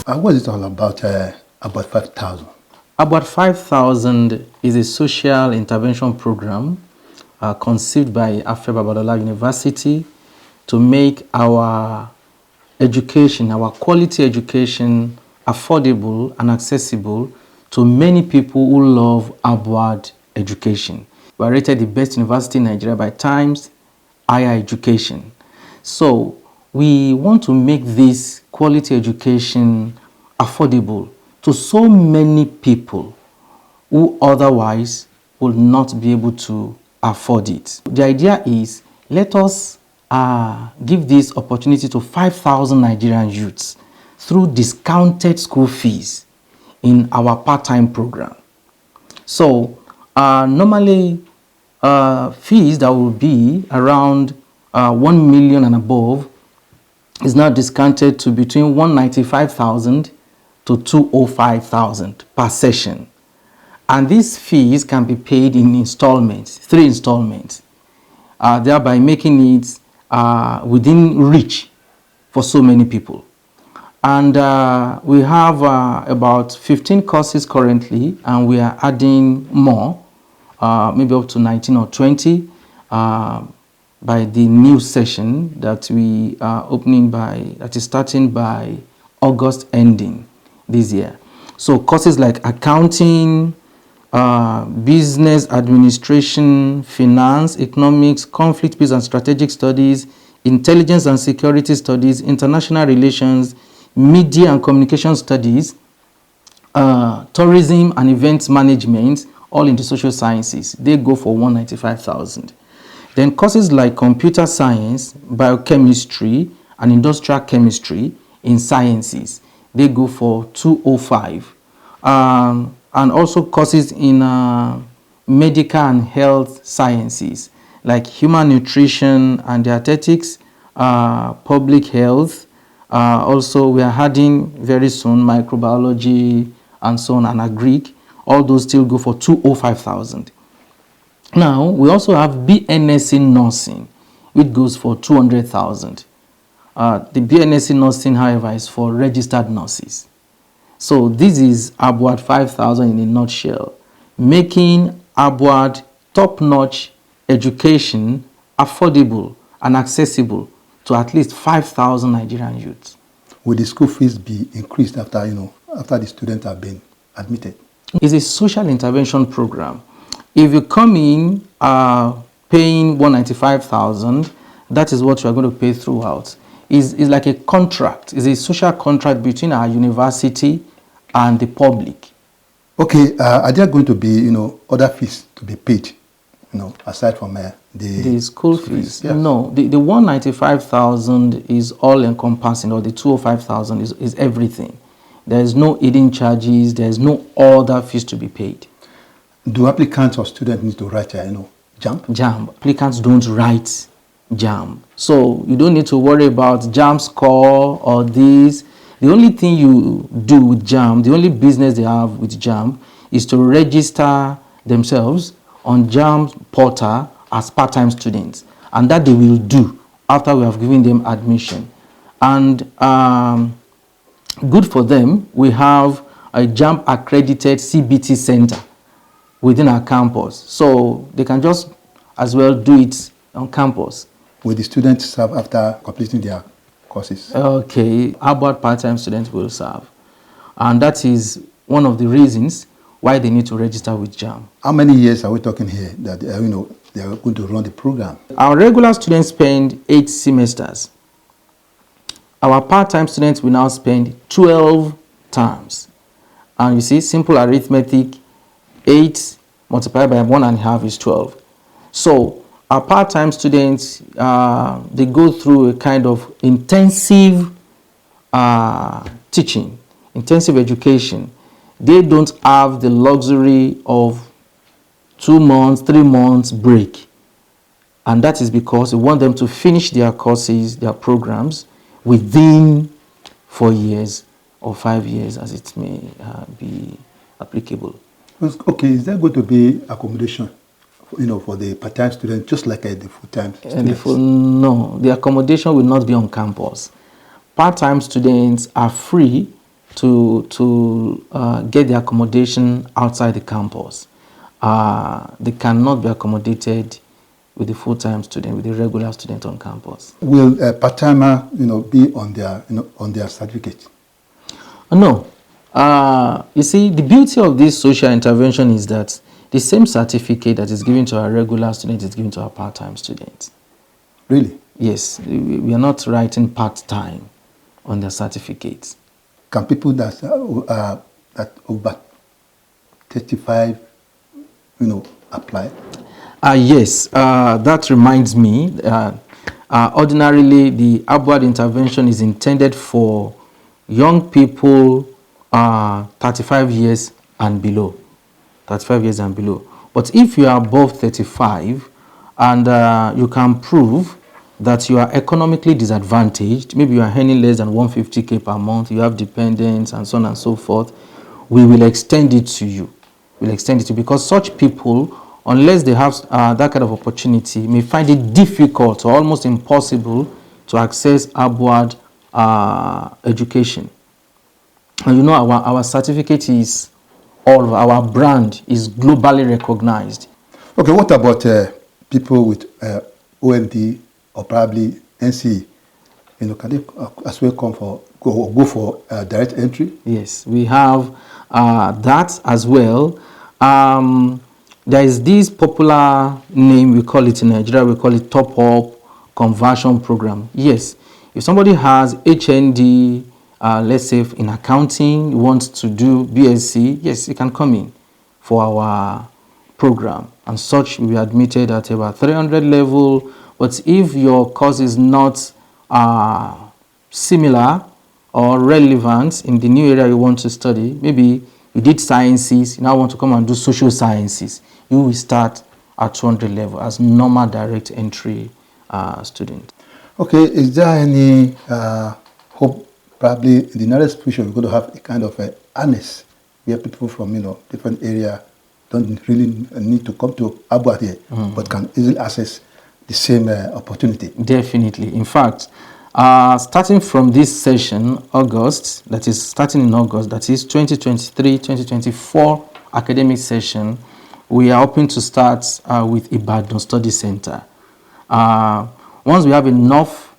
What is it all about 5,000? About 5,000 is a social intervention program conceived by Afe Babalola University to make our education, our quality education, affordable and accessible to many people who love Abuad education. We are rated the best university in Nigeria by Times Higher Education. So we want to make this quality education affordable to so many people who otherwise will not be able to afford it. The idea is, let us give this opportunity to 5,000 Nigerian youths through discounted school fees in our part-time program. So normally fees that will be around 1 million and above is now discounted to between 195,000 to 205,000 per session. And these fees can be paid in installments, 3 installments, thereby making it within reach for so many people. And we have about 15 courses currently, and we are adding more, maybe up to 19 or 20 by the new session that we are opening that is starting by August ending this year. So courses like accounting, business administration, finance, economics, conflict, peace and strategic studies, intelligence and security studies, international relations, media and communication studies, tourism and events management, all in the social sciences. They go for 195,000. Then courses like computer science, biochemistry, and industrial chemistry in sciences, they go for 205. And also courses in medical and health sciences, like human nutrition and dietetics, public health. Also, we are adding very soon microbiology and so on, and agric. All those still go for 205,000. Now, we also have BNSC nursing, which goes for 200,000. The BNSC nursing, however, is for registered nurses. So this is Abuad 5,000 in a nutshell, making Abuad top-notch education affordable and accessible to at least 5,000 Nigerian youths. Will the school fees be increased after the students have been admitted? It's a social intervention program. If you come in paying 195,000, that is what you are going to pay throughout. It's like a contract. It's a social contract between our university and the public. Okay, are there going to be other fees to be paid, aside from the school fees? Yes. No, the 195,000 is all encompassing, or the 205,000 is everything. There is no hidden charges. There is no other fees to be paid. Do applicants or students need to write JAMB? JAMB. Applicants don't write JAMB. So you don't need to worry about JAMB score or this. The only thing you do with JAMB, the only business they have with JAMB, is to register themselves on JAMB portal as part-time students. And that they will do after we have given them admission. And good for them, we have a JAMB accredited CBT center within our campus. So they can just as well do it on campus. Will the students serve after completing their courses? Okay, Abuad part-time students will serve. And that is one of the reasons why they need to register with JAMB. How many years are we talking here that they are going to run the program? Our regular students spend 8 semesters. Our part-time students will now spend 12 terms. And you see, simple arithmetic, 8 multiplied by 1.5 is 12. So our part-time students, they go through a kind of intensive teaching, intensive education. They don't have the luxury of 2 months, 3 months break. And that is because we want them to finish their courses, their programs, within 4 years or 5 years, as it may be applicable. Okay, is there going to be accommodation, for the part-time students, just like the full-time students? No, the accommodation will not be on campus. Part-time students are free to get the accommodation outside the campus. They cannot be accommodated with the full-time student, with the regular student on campus. Will a part-timer, be on their certificate? No. You see, the beauty of this social intervention is that the same certificate that is given to our regular student is given to our part-time students. Really? Yes. We are not writing part-time on their certificates. Can people that over 35, apply? Yes. That reminds me. Ordinarily, the Abuad intervention is intended for young people 35 years and below. 35 years and below. But if you are above 35 and you can prove that you are economically disadvantaged, maybe you are earning less than 150K per month, you have dependents and so on and so forth, we will extend it to you. We'll extend it to you because such people, unless they have that kind of opportunity, may find it difficult or almost impossible to access Abuad education. And our certificate is our brand is globally recognized. Okay, what about people with OND or probably NCE? Can they as well go for direct entry? Yes, we have that as well. There is this popular name, we call it in Nigeria, we call it top-up conversion program. Yes, if somebody has HND, let's say in accounting, wants to do BSc, yes, you can come in for our program. And such will be admitted at about 300 level. But if your course is not similar or relevant in the new area you want to study, maybe you did sciences, you now want to come and do social sciences, you will start at 200 level as normal direct entry student. Okay, is there any hope? Probably in the nearest future, we're going to have a kind of a annex where people from different area don't really need to come to Abuad here, but can easily access the same opportunity. Definitely. In fact, starting from this session, August, that is starting in August, that is 2023-2024 academic session, we are hoping to start with Ibadan Study Center. Once we have enough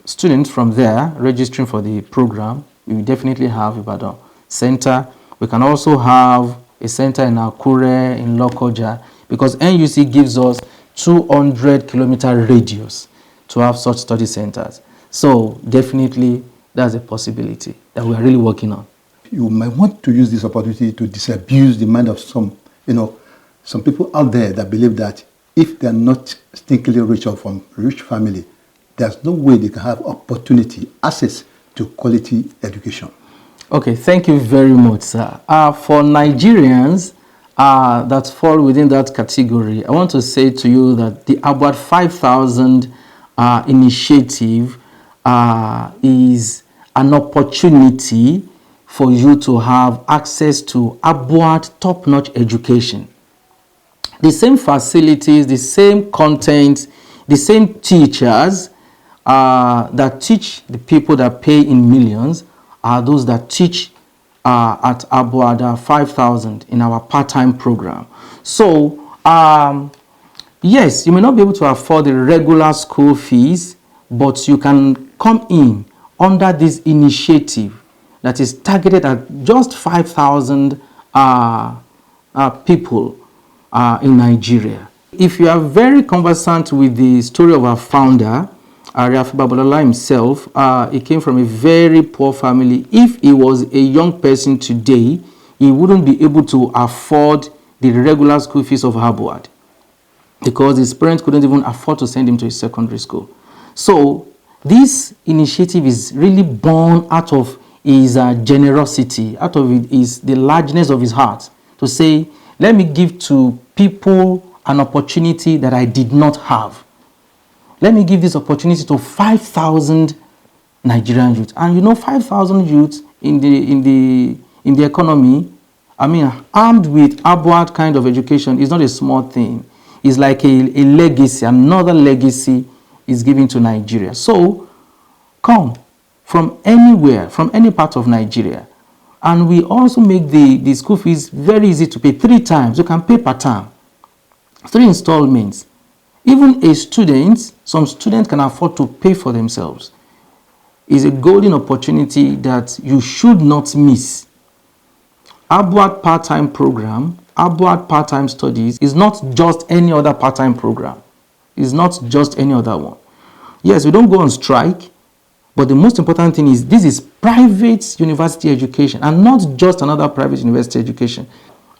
students from there registering for the program, we will definitely have Ibadan Center. We can also have a center in Akure, in Lokoja, because NUC gives us 200-kilometer radius to have such study centers. So definitely that's a possibility that we are really working on. You might want to use this opportunity to disabuse the mind of some people out there that believe that if they are not stinkily rich or from rich family, there's no way they can have opportunity, access to quality education. Okay, thank you very much, sir. For Nigerians that fall within that category, I want to say to you that the Abuad 5,000 initiative is an opportunity for you to have access to Abuad top-notch education. The same facilities, the same content, the same teachers that teach the people that pay in millions are those that teach at Abuad 5,000 in our part-time program. So, yes, you may not be able to afford the regular school fees, but you can come in under this initiative that is targeted at just 5,000 people in Nigeria. If you are very conversant with the story of our founder, Afe Babalola himself, he came from a very poor family. If he was a young person today, he wouldn't be able to afford the regular school fees of Abuad because his parents couldn't even afford to send him to a secondary school. So this initiative is really born out of his generosity, out of the largeness of his heart to say, let me give to people an opportunity that I did not have. Let me give this opportunity to 5,000 Nigerian youths. And 5,000 youths in the economy, armed with Abuad kind of education is not a small thing. It's like a legacy, another legacy is given to Nigeria. So, come, from anywhere, from any part of Nigeria. And we also make the school fees very easy to pay 3 times. You can pay per term, 3 installments. Even a student, some students can afford to pay for themselves. It's a golden opportunity that you should not miss. Abuad part-time program, Abuad part-time studies is not just any other part-time program. It's not just any other one. Yes, we don't go on strike, but the most important thing is this is private university education and not just another private university education.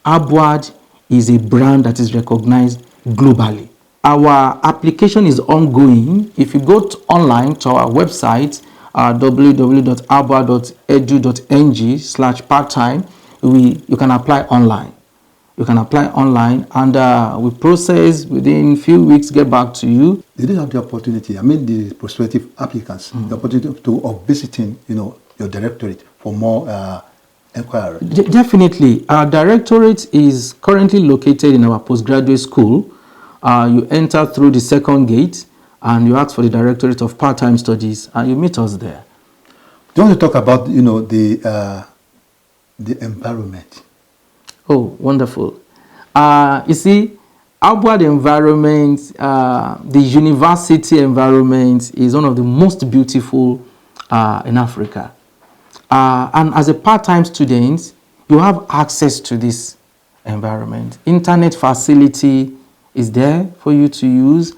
Abuad is a brand that is recognized globally. Our application is ongoing. If you go online to our website, www.abuad.edu.ng/part-time, you can apply online. You can apply online, and we process within a few weeks, get back to you. They didn't have the opportunity, the prospective applicants, the opportunity of visiting, your directorate for more inquiry. Definitely. Our directorate is currently located in our postgraduate school. You enter through the second gate, and you ask for the Directorate of Part-Time Studies, and you meet us there. Do you want to talk about, the environment? Oh, wonderful. You see, Abuad environment, the university environment is one of the most beautiful in Africa. And as a part-time student, you have access to this environment. Internet facility is there for you to use.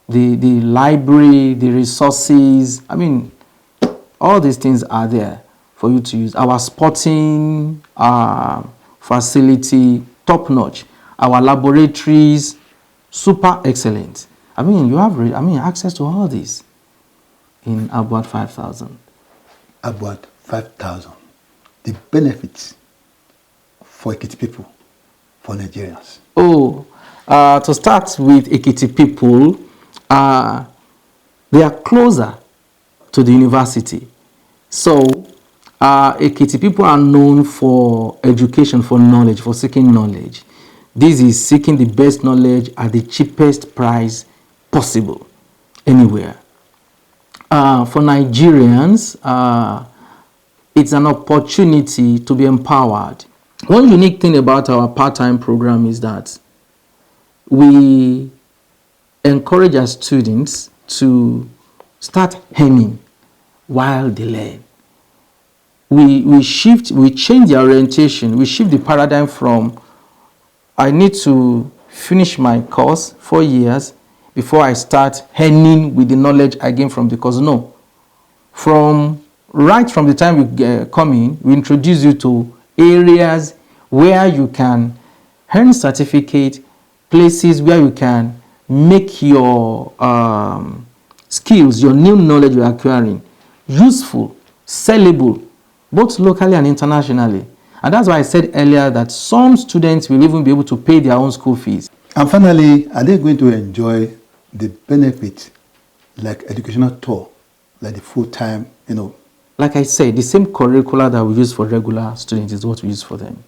The library, the resources, all these things are there for you to use. Our sporting facility, top notch. Our laboratories, super excellent. You have access to all this in Abuad 5000. Abuad 5000. The benefits for Ekiti people, for Nigerians. Oh, to start with Ekiti people, they are closer to the university. So, Ekiti people are known for education, for knowledge, for seeking knowledge. This is seeking the best knowledge at the cheapest price possible, anywhere. For Nigerians, it's an opportunity to be empowered. One unique thing about our part-time program is that we encourage our students to start earning while they learn. We change the orientation, we shift the paradigm from I need to finish my course 4 years before I start earning with the knowledge I gain from the course. No. Right from the time you come in, we introduce you to areas where you can earn certificate, places where you can make your skills, your new knowledge you're acquiring, useful, sellable, both locally and internationally. And that's why I said earlier that some students will even be able to pay their own school fees. And finally, are they going to enjoy the benefit like educational tour, like the full-time, Like I said, the same curricula that we use for regular students is what we use for them.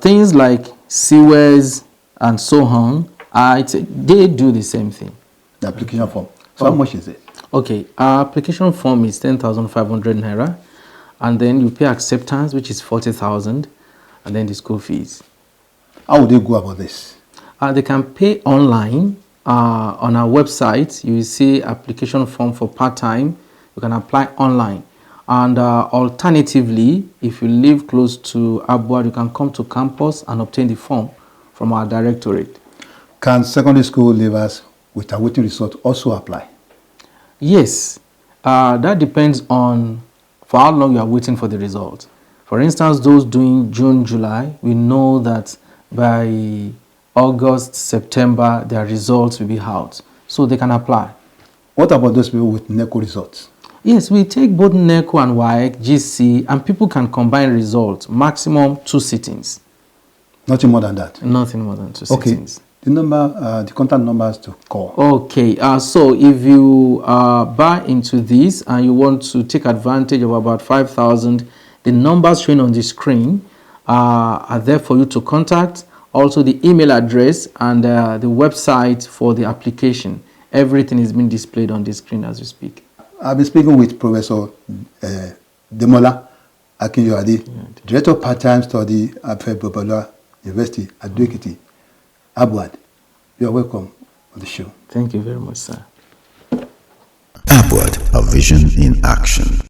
Things like CWES and so on, they do the same thing. The application form. So how much is it? Okay, our application form is 10,500 naira, and then you pay acceptance, which is 40,000, and then the school fees. How would they go about this? They can pay online on our website. You will see application form for part-time. You can apply online. And alternatively, if you live close to Abuad, you can come to campus and obtain the form from our directorate. Can secondary school leavers with awaiting result also apply? Yes, that depends on for how long you are waiting for the result. For instance, those doing June, July, we know that by August, September, their results will be out. So they can apply. What about those people with NECO results? Yes, we take both NECO and WAEC, GC, and people can combine results, maximum 2 sittings. Nothing more than that? Nothing more than 2 sittings. The contact numbers to call. Okay, so if you buy into this and you want to take advantage of about 5,000, the numbers shown on the screen are there for you to contact. Also the email address and the website for the application. Everything is being displayed on the screen as we speak. I've been speaking with Professor Demola Akinyoade, Director of Part-Time Study at Afe Babalola University, Ado-Ekiti, Abuad. You are welcome on the show. Thank you very much, sir. Abuad, a vision in action.